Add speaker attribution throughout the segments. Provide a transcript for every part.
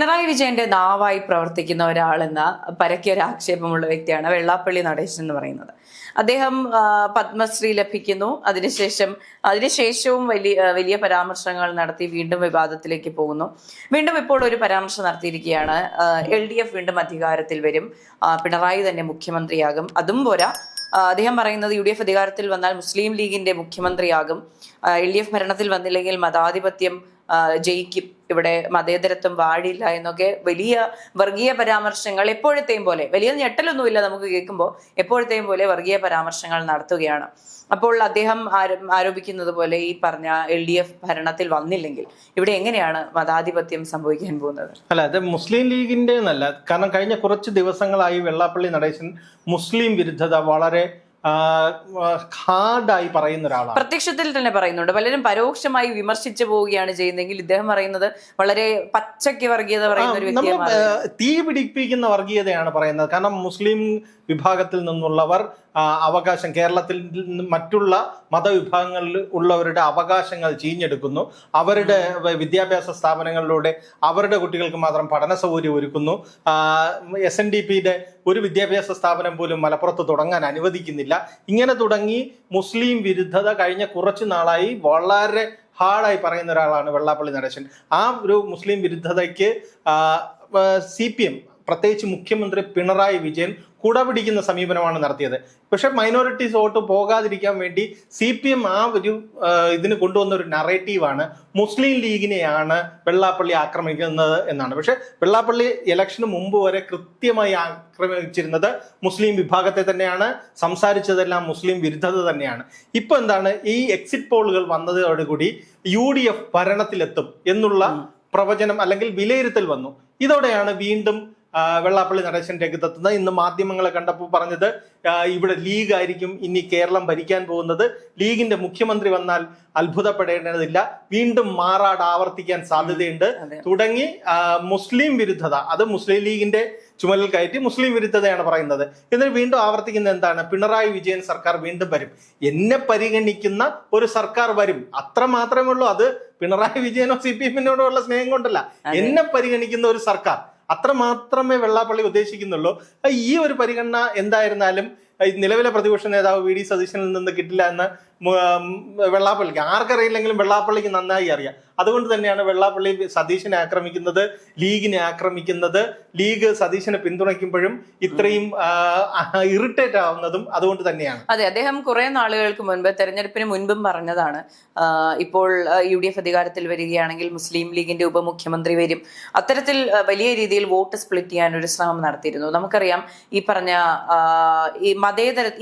Speaker 1: പിണറായി വിജയന്റെ നാവായി പ്രവർത്തിക്കുന്ന ഒരാളെന്ന പരക്കിയൊരു ആക്ഷേപമുള്ള വ്യക്തിയാണ് വെള്ളാപ്പള്ളി നടേശൻ എന്ന് പറയുന്നത്. അദ്ദേഹം പത്മശ്രീ ലഭിക്കുന്നു. അതിനുശേഷവും വലിയ പരാമർശങ്ങൾ നടത്തി വീണ്ടും വിവാദത്തിലേക്ക് പോകുന്നു. വീണ്ടും ഇപ്പോൾ ഒരു പരാമർശം നടത്തിയിരിക്കുകയാണ്. LDF വീണ്ടും അധികാരത്തിൽ വരും, പിണറായി തന്നെ മുഖ്യമന്ത്രിയാകും. അതും പോരാ, അദ്ദേഹം പറയുന്നത് UDF അധികാരത്തിൽ വന്നാൽ മുസ്ലിം ലീഗിന്റെ മുഖ്യമന്ത്രിയാകും, LDF ഭരണത്തിൽ വന്നില്ലെങ്കിൽ മതാധിപത്യം ജയിക്കും, ഇവിടെ മതേതരത്വം വാഴില്ല എന്നൊക്കെ വലിയ വർഗീയ പരാമർശങ്ങൾ എപ്പോഴത്തെയും പോലെ, വലിയ ഞെട്ടലൊന്നുമില്ല നമുക്ക് കേൾക്കുമ്പോൾ, എപ്പോഴത്തെയും പോലെ വർഗീയ പരാമർശങ്ങൾ നടത്തുകയാണ്. അപ്പോൾ അദ്ദേഹം ആരോപിക്കുന്നത് പോലെ ഈ പറഞ്ഞ LDF ഭരണത്തിൽ വന്നില്ലെങ്കിൽ ഇവിടെ എങ്ങനെയാണ് മതാധിപത്യം സംഭവിക്കാൻ പോകുന്നത്?
Speaker 2: അല്ല, അത് മുസ്ലിം ലീഗിന്റെ എന്നല്ല. കാരണം കഴിഞ്ഞ കുറച്ച് ദിവസങ്ങളായി വെള്ളാപ്പള്ളി നടേശൻ മുസ്ലിം വിരുദ്ധത വളരെ ഹാർഡായി പറയുന്ന ഒരാളാണ്.
Speaker 1: പ്രത്യക്ഷത്തിൽ തന്നെ പറയുന്നുണ്ട്. പലരും പരോക്ഷമായി വിമർശിച്ചു പോവുകയാണ് ചെയ്യുന്നതെങ്കിൽ ഇദ്ദേഹം പറയുന്നത് വളരെ പച്ചയ്ക്ക് വർഗീയത പറയുന്ന ഒരു വ്യക്തിയാണ്.
Speaker 2: തീ പിടിപ്പിക്കുന്ന വർഗീയതയാണ് പറയുന്നത്. കാരണം മുസ്ലിം വിഭാഗത്തിൽ നിന്നുള്ളവർ അവകാശം, കേരളത്തിൽ മറ്റുള്ള മതവിഭാഗങ്ങളിൽ ഉള്ളവരുടെ അവകാശങ്ങൾ ചീഞ്ഞെടുക്കുന്നു. അവരുടെ വിദ്യാഭ്യാസ സ്ഥാപനങ്ങളിലൂടെ അവരുടെ കുട്ടികൾക്ക് മാത്രം പഠന സൗകര്യം ഒരുക്കുന്നു. SNDPയുടെ ഒരു വിദ്യാഭ്യാസ സ്ഥാപനം പോലും മലപ്പുറത്ത് തുടങ്ങാൻ അനുവദിക്കുന്നില്ല. ഇങ്ങനെ തുടങ്ങി മുസ്ലിം വിരുദ്ധത കഴിഞ്ഞ കുറച്ചു നാളായി വളരെ ഹാർഡായി പറയുന്ന ഒരാളാണ് വെള്ളാപ്പള്ളി നടേശൻ. ആ ഒരു മുസ്ലിം വിരുദ്ധതയ്ക്ക് CPM, പ്രത്യേകിച്ച് മുഖ്യമന്ത്രി പിണറായി വിജയൻ കുടപിടിക്കുന്ന സമീപനമാണ് നടത്തിയത്. പക്ഷെ മൈനോറിറ്റീസ് വോട്ട് പോകാതിരിക്കാൻ വേണ്ടി CPM ആ ഒരു ഇതിന് കൊണ്ടുവന്ന ഒരു നറേറ്റീവാണ് മുസ്ലിം ലീഗിനെയാണ് വെള്ളാപ്പള്ളി ആക്രമിക്കുന്നത് എന്നാണ്. പക്ഷെ വെള്ളാപ്പള്ളി ഇലക്ഷന് മുമ്പ് വരെ കൃത്യമായി ആക്രമിച്ചിരുന്നത് മുസ്ലിം വിഭാഗത്തെ തന്നെയാണ്, സംസാരിച്ചതെല്ലാം മുസ്ലിം വിരുദ്ധത തന്നെയാണ്. ഇപ്പൊ എന്താണ്, ഈ എക്സിറ്റ് പോളുകൾ വന്നതോടുകൂടി UDF ഭരണത്തിലെത്തും എന്നുള്ള പ്രവചനം അല്ലെങ്കിൽ വിലയിരുത്തൽ വന്നു. ഇതോടെയാണ് വീണ്ടും വെള്ളാപ്പള്ളി നടേശൻ രംഗത്തെത്തുന്നത്. ഇന്ന് മാധ്യമങ്ങളെ കണ്ടപ്പോൾ പറഞ്ഞത് ഇവിടെ ലീഗ് ആയിരിക്കും ഇനി കേരളം ഭരിക്കാൻ പോകുന്നത്, ലീഗിന്റെ മുഖ്യമന്ത്രി വന്നാൽ അത്ഭുതപ്പെടേണ്ടതില്ല, വീണ്ടും മാറാട് ആവർത്തിക്കാൻ സാധ്യതയുണ്ട് തുടങ്ങി മുസ്ലിം വിരുദ്ധത, അത് മുസ്ലിം ലീഗിന്റെ ചുമലിൽ കയറ്റി മുസ്ലിം വിരുദ്ധതയാണ് പറയുന്നത്. എന്നിട്ട് വീണ്ടും ആവർത്തിക്കുന്നത് എന്താണ്, പിണറായി വിജയൻ സർക്കാർ വീണ്ടും വരും, എന്നെ പരിഗണിക്കുന്ന ഒരു സർക്കാർ വരും, അത്ര മാത്രമേ ഉള്ളൂ. അത് പിണറായി വിജയനോ CPM-നോടോ ഉള്ള സ്നേഹം കൊണ്ടല്ല, എന്നെ പരിഗണിക്കുന്ന ഒരു സർക്കാർ, അത്ര മാത്രമേ വെള്ളാപ്പള്ളി ഉദ്ദേശിക്കുന്നുള്ളൂ. ഈ ഒരു പരിഗണന എന്തായിരുന്നാലും നിലവിലെ പ്രതിപക്ഷ നേതാവ് VD സതീശനിൽ നിന്ന് കിട്ടില്ല എന്ന് വെള്ളാപ്പള്ളിക്ക് ആർക്കറിയില്ലെങ്കിലും വെള്ളാപ്പള്ളിക്ക് നന്നായി അറിയാം. അതുകൊണ്ട് തന്നെയാണ് വെള്ളാപ്പള്ളി സതീശനെ ആക്രമിക്കുന്നത്, ലീഗിനെ ആക്രമിക്കുന്നത്, ലീഗ് സതീശനെ പിന്തുണയ്ക്കുമ്പോഴും ഇത്രയും ഇറിറ്റേറ്റ് ആവുന്നതും അതുകൊണ്ട് തന്നെയാണ്.
Speaker 1: അതെ, അദ്ദേഹം കുറെ നാളുകൾക്ക് മുൻപ്, തെരഞ്ഞെടുപ്പിന് മുൻപും പറഞ്ഞതാണ്, ഇപ്പോൾ UDF അധികാരത്തിൽ വരികയാണെങ്കിൽ മുസ്ലിം ലീഗിന്റെ ഉപമുഖ്യമന്ത്രി വരും. അത്തരത്തിൽ വലിയ രീതിയിൽ വോട്ട് സ്പ്ലിറ്റ് ചെയ്യാൻ ഒരു ശ്രമം നടത്തിയിരുന്നു. നമുക്കറിയാം, ഈ പറഞ്ഞ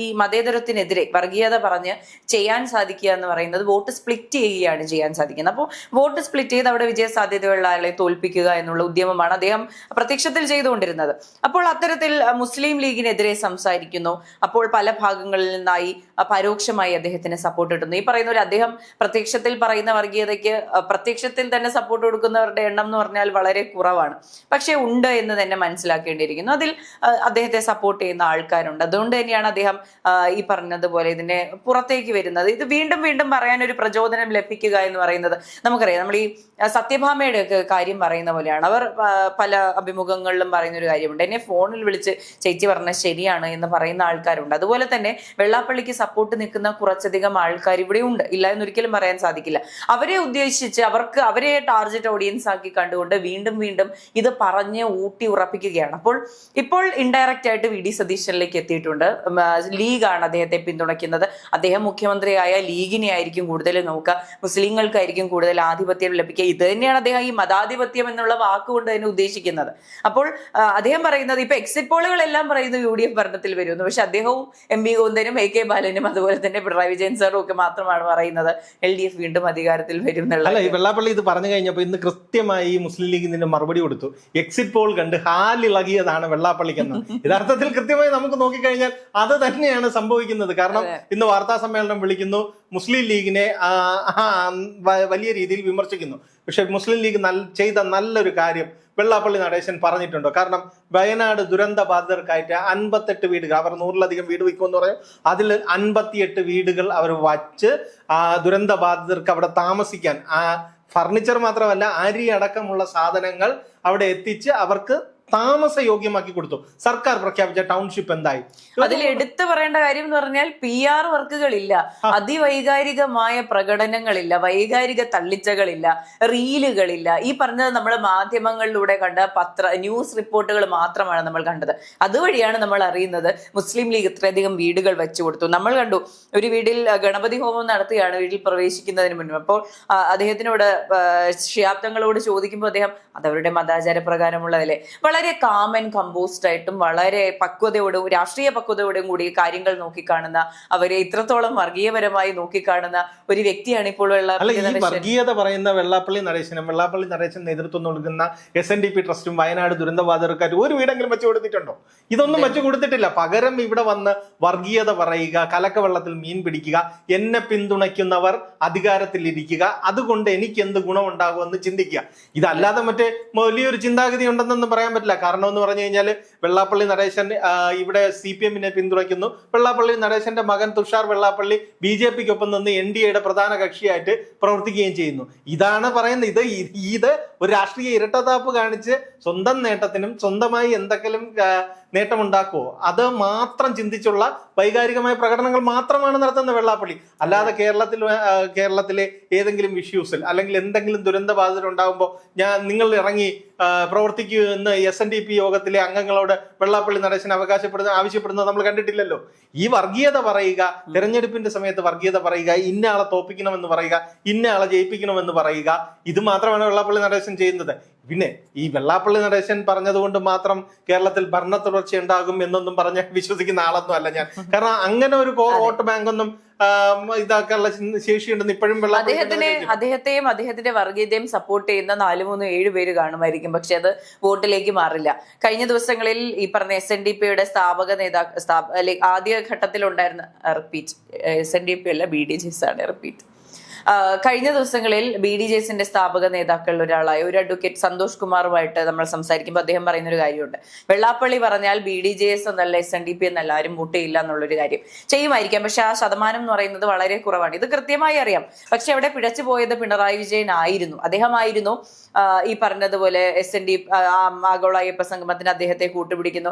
Speaker 1: ഈ മതേതരത്തിനെതിരെ വർഗീയത പറഞ്ഞ് ചെയ്യാൻ സാധിക്കുക എന്ന് പറയുന്നത് വോട്ട് സ്പ്ലിറ്റ് ചെയ്യുകയാണ് ചെയ്യാൻ സാധിക്കുന്നത്. അപ്പോൾ വോട്ട് സ്പ്ലിറ്റ് ചെയ്ത് അവിടെ വിജയ സാധ്യതയുള്ള ആളെ തോൽപ്പിക്കുക എന്നുള്ള ഉദ്യമമാണ് അദ്ദേഹം പ്രത്യക്ഷത്തിൽ ചെയ്തുകൊണ്ടിരുന്നത്. അപ്പോൾ അത്തരത്തിൽ മുസ്ലിം ലീഗിനെതിരെ സംസാരിക്കുന്നു. അപ്പോൾ പല ഭാഗങ്ങളിൽ നിന്നായി പരോക്ഷമായി അദ്ദേഹത്തിന് സപ്പോർട്ട് കിട്ടുന്നു. ഈ പറയുന്ന ഒരു അദ്ദേഹം പ്രത്യക്ഷത്തിൽ പറയുന്ന വർഗീയതയ്ക്ക് പ്രത്യക്ഷത്തിൽ തന്നെ സപ്പോർട്ട് കൊടുക്കുന്നവരുടെ എണ്ണം എന്ന് പറഞ്ഞാൽ വളരെ കുറവാണ്. പക്ഷെ ഉണ്ട് എന്ന് തന്നെ മനസ്സിലാക്കേണ്ടിയിരിക്കുന്നു. അതിൽ അദ്ദേഹത്തെ സപ്പോർട്ട് ചെയ്യുന്ന ആൾക്കാരുണ്ട്. അതുകൊണ്ട് തന്നെയാണ് അദ്ദേഹം ഈ പറഞ്ഞതുപോലെ ഇതിനെ പുറത്തേക്ക് വരുന്നത്. ഇത് വീണ്ടും വീണ്ടും പറയാൻ ഒരു പ്രചോദനം ലഭിക്കുക എന്ന് പറയുന്നത് നമുക്കറിയാം. നമ്മൾ ഈ സത്യഭാമയുടെ ഒക്കെ കാര്യം പറയുന്ന പോലെയാണ്. അവർ പല അഭിമുഖങ്ങളിലും പറയുന്ന ഒരു കാര്യമുണ്ട്, എന്നെ ഫോണിൽ വിളിച്ച് ചേച്ചി പറഞ്ഞത് ശരിയാണ് എന്ന് പറയുന്ന ആൾക്കാരുണ്ട്. അതുപോലെ തന്നെ വെള്ളാപ്പള്ളിക്ക് സപ്പോർട്ട് നിൽക്കുന്ന കുറച്ചധികം ആൾക്കാർ ഇവിടെ ഉണ്ട്, ഇല്ല എന്നൊരിക്കലും പറയാൻ സാധിക്കില്ല. അവരെ ഉദ്ദേശിച്ച് അവരെ ടാർഗറ്റ് ഓഡിയൻസ് ആക്കി കണ്ടുകൊണ്ട് വീണ്ടും വീണ്ടും ഇത് പറഞ്ഞ് ഊട്ടി ഉറപ്പിക്കുകയാണ്. ഇപ്പോൾ ഇൻഡയറക്റ്റ് ആയിട്ട് VD സതീശനിലേക്ക് എത്തിയിട്ടുണ്ട്. ലീഗാണ് അദ്ദേഹത്തെ പിന്തുണയ്ക്കുന്നത്. അദ്ദേഹം മുഖ്യമന്ത്രിയായ ലീഗിനെ ആയിരിക്കും കൂടുതൽ നോക്കുക, മുസ്ലിങ്ങൾക്കായിരിക്കും കൂടുതൽ ആധിപത്യം ലഭിക്കുക. ഇത് തന്നെയാണ് അദ്ദേഹം ഈ മതാധിപത്യം എന്നുള്ള വാക്കുകൊണ്ട് തന്നെ ഉദ്ദേശിക്കുന്നത്. അപ്പോൾ അദ്ദേഹം പറയുന്നത്, ഇപ്പൊ എക്സിറ്റ് പോളുകളെല്ലാം പറയുന്നത് UDF ഭരണത്തിൽ വരുന്നു. പക്ഷെ അദ്ദേഹവും MP ഗോവിന്ദനും AK ബാലനും അതുപോലെ തന്നെ പിണറായി വിജയൻ സാറും ഒക്കെ മാത്രമാണ് പറയുന്നത് LDF വീണ്ടും അധികാരത്തിൽ വരും എന്നുള്ള.
Speaker 2: അല്ല, ഈ വെള്ളാപ്പള്ളി ഇത് പറഞ്ഞു കഴിഞ്ഞപ്പോൾ ഇന്ന് കൃത്യമായി മുസ്ലിം ലീഗ് ഇതിന്റെ മറുപടി കൊടുത്തു. എക്സിറ്റ് പോൾ കണ്ട് ഹാലിളകിയതാണ് വെള്ളാപ്പള്ളിക്കെന്ന്. യഥാർത്ഥത്തിൽ കൃത്യമായി നമുക്ക് നോക്കിക്കഴിഞ്ഞാൽ അത് തന്നെയാണ് സംഭവിക്കുന്നത്. കാരണം ഇന്ന് വാർത്താ സമ്മേളനം വിളിക്കുന്നു, മുസ്ലിം ലീഗിനെ വലിയ രീതിയിൽ വിമർശിക്കുന്നു. പക്ഷെ മുസ്ലിം ലീഗ് ചെയ്ത നല്ലൊരു കാര്യം വെള്ളാപ്പള്ളി നടേശൻ പറഞ്ഞിട്ടുണ്ടോ? കാരണം വയനാട് ദുരന്ത ബാധിതർക്കായിട്ട് 58 വീടുകൾ, അവർ 100-ലധികം വീട് വയ്ക്കുമെന്ന് പറയും, അതിൽ 58 വീടുകൾ അവർ വച്ച് ദുരന്ത ബാധിതർക്ക് അവിടെ താമസിക്കാൻ ഫർണിച്ചർ മാത്രമല്ല അരി അടക്കമുള്ള സാധനങ്ങൾ അവിടെ എത്തിച്ച് അവർക്ക് താമസയോഗ്യമാക്കി കൊടുത്തു. സർക്കാർ പ്രഖ്യാപിച്ച ടൗൺഷിപ്പ് എന്തായി?
Speaker 1: അതിൽ എടുത്തു പറയേണ്ട കാര്യം എന്ന് പറഞ്ഞാൽ PR വർക്കുകളില്ല, അതിവൈകാരികമായ പ്രകടനങ്ങളില്ല, വൈകാരിക തള്ളിച്ചകളില്ല, റീലുകളില്ല. ഈ പറഞ്ഞത് നമ്മൾ മാധ്യമങ്ങളിലൂടെ കണ്ട ന്യൂസ് റിപ്പോർട്ടുകൾ മാത്രമാണ് നമ്മൾ കണ്ടത്. അതുവഴിയാണ് നമ്മൾ അറിയുന്നത് മുസ്ലിം ലീഗ് ഇത്രയധികം വീടുകൾ വെച്ചു കൊടുത്തു. നമ്മൾ കണ്ടു ഒരു വീട്ടിൽ ഗണപതി ഹോമം നടത്തുകയാണ് വീട്ടിൽ പ്രവേശിക്കുന്നതിന് മുൻപ്. അപ്പോൾ അദ്ദേഹത്തിനോട് ശിഹാബ് തങ്ങളോട് ചോദിക്കുമ്പോൾ അദ്ദേഹം അതവരുടെ മതാചാര പ്രകാരമുള്ളതല്ലേ, വളരെ കാം ആൻഡ് കമ്പോസ്ഡ് ആയിട്ടും വളരെ പക്വതയോടും രാഷ്ട്രീയ പക്വതയോടും കൂടി കാര്യങ്ങൾ നോക്കിക്കാണുന്ന, അവരെ ഇത്രത്തോളം വർഗീയപരമായി നോക്കിക്കാണുന്ന ഒരു വ്യക്തിയാണ് ഇപ്പോൾ
Speaker 2: വർഗീയത പറയുന്ന വെള്ളാപ്പള്ളി നടേശൻ നേതൃത്വം നൽകുന്ന SNDP ട്രസ്റ്റും വയനാട് ദുരന്തബാധിതർക്കാർ ഒരു വീടെങ്കിലും വെച്ചു കൊടുത്തിട്ടുണ്ടോ? ഇതൊന്നും വെച്ചു കൊടുത്തിട്ടില്ല. പകരം ഇവിടെ വന്ന് വർഗീയത പറയുക, കലക്കവെള്ളത്തിൽ മീൻ പിടിക്കുക, എന്നെ പിന്തുണയ്ക്കുന്നവർ അധികാരത്തിൽ ഇരിക്കുക, അതുകൊണ്ട് എനിക്ക് എന്ത് ഗുണമുണ്ടാകുമെന്ന് ചിന്തിക്കുക. ഇതല്ലാതെ മറ്റേ വലിയൊരു ചിന്താഗതി ഉണ്ടെന്നൊന്നും പറയാൻ പറ്റില്ല. കാരണം എന്ന് പറഞ്ഞു കഴിഞ്ഞാൽ വെള്ളാപ്പള്ളി നടേശൻ ഇവിടെ CPM-നെ പിന്തുണയ്ക്കുന്നു. വെള്ളാപ്പള്ളി നടേശന്റെ മകൻ തുഷാർ വെള്ളാപ്പള്ളി BJP-ക്കൊപ്പം നിന്ന് NDA-യുടെ പ്രധാന കക്ഷിയായിട്ട് പ്രവർത്തിക്കുകയും ചെയ്യുന്നു. ഇതാണ് പറയുന്നത്. ഇത് ഒരു രാഷ്ട്രീയ ഇരട്ടത്താപ്പ് കാണിച്ച് സ്വന്തം നേട്ടത്തിനും സ്വന്തമായി എന്തെങ്കിലും നേട്ടമുണ്ടാക്കുവോ അത് മാത്രം ചിന്തിച്ചുള്ള വൈകാരികമായ പ്രകടനങ്ങൾ മാത്രമാണ് നടത്തുന്നത് വെള്ളാപ്പള്ളി. അല്ലാതെ കേരളത്തിലെ ഏതെങ്കിലും ഇഷ്യൂസിൽ അല്ലെങ്കിൽ എന്തെങ്കിലും ദുരന്തബാധിതരുണ്ടാകുമ്പോൾ നിങ്ങൾ ഇറങ്ങി പ്രവർത്തിക്കൂ എന്ന് SNDP യോഗത്തിലെ അംഗങ്ങളോട് വെള്ളാപ്പള്ളി നടേശൻ ആവശ്യപ്പെടുന്നത് നമ്മൾ കണ്ടിട്ടില്ലല്ലോ. ഈ വർഗീയത പറയുക, തെരഞ്ഞെടുപ്പിന്റെ സമയത്ത് വർഗീയത പറയുക, ഇന്ന ആളെ തോപ്പിക്കണമെന്ന് പറയുക, ഇന്ന ആളെ ജയിപ്പിക്കണമെന്ന് പറയുക, ഇത് മാത്രമാണ് വെള്ളാപ്പള്ളി നടേശൻ ചെയ്യുന്നത്. പിന്നെ ഈ വെള്ളാപ്പള്ളി നടേശൻ പറഞ്ഞതുകൊണ്ട് മാത്രം കേരളത്തിൽ ഭരണ തുടർച്ച ഉണ്ടാകും എന്നൊന്നും പറഞ്ഞ് വിശ്വസിക്കുന്ന ആളൊന്നും അല്ല ഞാൻ. കാരണം അങ്ങനെ ഒരു വോട്ട് ബാങ്ക് ഒന്നും ഇതാക്കാനുള്ള ശേഷിയുണ്ടെന്ന് ഇപ്പോഴും
Speaker 1: അദ്ദേഹത്തെയും അദ്ദേഹത്തിന്റെ വർഗീയതയും സപ്പോർട്ട് ചെയ്യുന്ന 4-3-7 പേര് കാണുമായിരിക്കും. പക്ഷെ അത് വോട്ടിലേക്ക് മാറില്ല. കഴിഞ്ഞ ദിവസങ്ങളിൽ ഈ പറഞ്ഞ SNDP-യുടെ സ്ഥാപക നേതാക്കൾ ആദ്യ ഘട്ടത്തിൽ ഉണ്ടായിരുന്ന SNDP അല്ല BDJs ആണ് റിപ്പീറ്റ്. കഴിഞ്ഞ ദിവസങ്ങളിൽ BDJs-ന്റെ സ്ഥാപക നേതാക്കളിൽ ഒരാളായ ഒരു അഡ്വക്കേറ്റ് സന്തോഷ് കുമാറുമായിട്ട് നമ്മൾ സംസാരിക്കുമ്പോൾ അദ്ദേഹം പറയുന്ന ഒരു കാര്യമുണ്ട്. വെള്ളാപ്പള്ളി പറഞ്ഞാൽ BDJs എന്നല്ല SNDP എന്നല്ല ആരും വോട്ട് ചെയ്യില്ല എന്നുള്ളൊരു കാര്യം ചെയ്യുമായിരിക്കാം. പക്ഷെ ആ ശതമാനം എന്ന് പറയുന്നത് വളരെ കുറവാണ്. ഇത് കൃത്യമായി അറിയാം. പക്ഷെ അവിടെ പിഴച്ചു പോയത് പിണറായി വിജയൻ ആയിരുന്നു. അദ്ദേഹമായിരുന്നു ഈ പറഞ്ഞതുപോലെ SNDP ആഗോള അയ്യപ്പ സംഗമത്തിന് അദ്ദേഹത്തെ കൂട്ടുപിടിക്കുന്നു,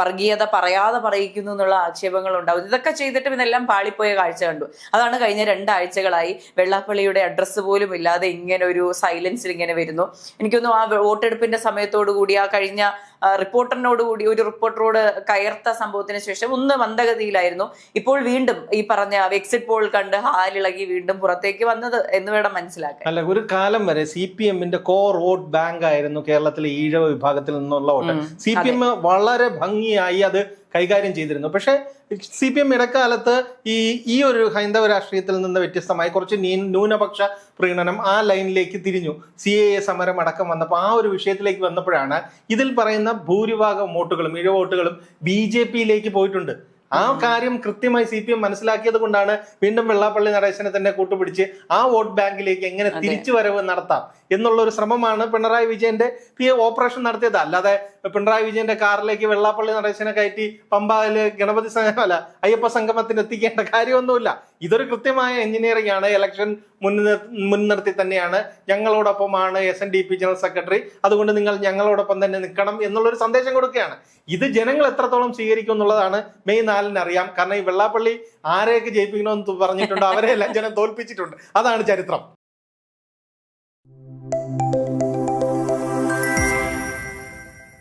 Speaker 1: വർഗീയത പറയാതെ പറയിക്കുന്നു എന്നുള്ള ആക്ഷേപങ്ങൾ ഉണ്ടാവും. ഇതൊക്കെ ചെയ്തിട്ടും ഇതെല്ലാം പാളിപ്പോയ കാഴ്ച കണ്ടു. അതാണ് കഴിഞ്ഞ 2 ആഴ്ചകളായി വെള്ളാപ്പള്ളിയുടെ അഡ്രസ്സ് പോലും ഇല്ലാതെ ഇങ്ങനെ ഒരു സൈലൻസിൽ ഇങ്ങനെ വരുന്നു. എനിക്കൊന്നും ആ വോട്ടെടുപ്പിന്റെ സമയത്തോടു കൂടി ആ കഴിഞ്ഞ റിപ്പോർട്ടറിനോടുകൂടി ഒരു റിപ്പോർട്ടറോട് കയർത്ത സംഭവത്തിന് ശേഷം ഒന്ന് മന്ദഗതിയിലായിരുന്നു. ഇപ്പോൾ വീണ്ടും ഈ പറഞ്ഞ എക്സിറ്റ് പോൾ കണ്ട് ഹാലിളകി വീണ്ടും പുറത്തേക്ക് വന്നത് എന്ന് വേണം മനസ്സിലാക്കാൻ.
Speaker 2: അല്ല, ഒരു കാലം വരെ CPM-ന്റെ കോർ വോട്ട് ബാങ്ക് ആയിരുന്നു കേരളത്തിലെ ഈഴവ വിഭാഗത്തിൽ നിന്നുള്ള വോട്ട്. CPM വളരെ ഭംഗിയായി അത് കൈകാര്യം ചെയ്തിരുന്നു. പക്ഷെ CPM ഇടക്കാലത്ത് ഈ ഒരു ഹൈന്ദവ രാഷ്ട്രീയത്തിൽ നിന്ന് വ്യത്യസ്തമായി കുറച്ച് ന്യൂനപക്ഷ പ്രീണനം ആ ലൈനിലേക്ക് തിരിഞ്ഞു. CAA സമരം അടക്കം വന്നപ്പോൾ ആ ഒരു വിഷയത്തിലേക്ക് വന്നപ്പോഴാണ് ഇതിൽ പറയുന്ന ഭൂരിഭാഗം വോട്ടുകളും ഇഴ വോട്ടുകളും BJP-യിലേക്ക് പോയിട്ടുണ്ട്. ആ കാര്യം കൃത്യമായി CPM മനസ്സിലാക്കിയത് കൊണ്ടാണ് വീണ്ടും വെള്ളാപ്പള്ളി നടേശനെ തന്നെ കൂട്ടുപിടിച്ച് ആ വോട്ട് ബാങ്കിലേക്ക് എങ്ങനെ തിരിച്ചുവരവ് നടത്താം എന്നുള്ള ഒരു ശ്രമമാണ് പിണറായി വിജയന്റെ ഓപ്പറേഷൻ നടത്തിയത്. അല്ലാതെ പിണറായി വിജയന്റെ കാറിലേക്ക് വെള്ളാപ്പള്ളി നടേശനെ കയറ്റി പമ്പാല് ഗണപതി അയ്യപ്പ സംഗമത്തിന് എത്തിക്കേണ്ട കാര്യമൊന്നുമില്ല. ഇതൊരു കൃത്യമായ എഞ്ചിനീയറിംഗ് ആണ്. ഇലക്ഷൻ മുൻനിർത്തി തന്നെയാണ് ഞങ്ങളോടൊപ്പമാണ് SNDP ജനറൽ സെക്രട്ടറി, അതുകൊണ്ട് നിങ്ങൾ ഞങ്ങളോടൊപ്പം തന്നെ നിൽക്കണം എന്നുള്ളൊരു സന്ദേശം കൊടുക്കുകയാണ്. ഇത് ജനങ്ങൾ എത്രത്തോളം സ്വീകരിക്കും എന്നുള്ളതാണ് മെയ് 4-ന് അറിയാം. കാരണം ഈ വെള്ളാപ്പള്ളി ആരെയൊക്കെ ജയിപ്പിക്കണമെന്ന് പറഞ്ഞിട്ടുണ്ടോ അവരെ എല്ലാം ജനം തോൽപ്പിച്ചിട്ടുണ്ട്. അതാണ് ചരിത്രം.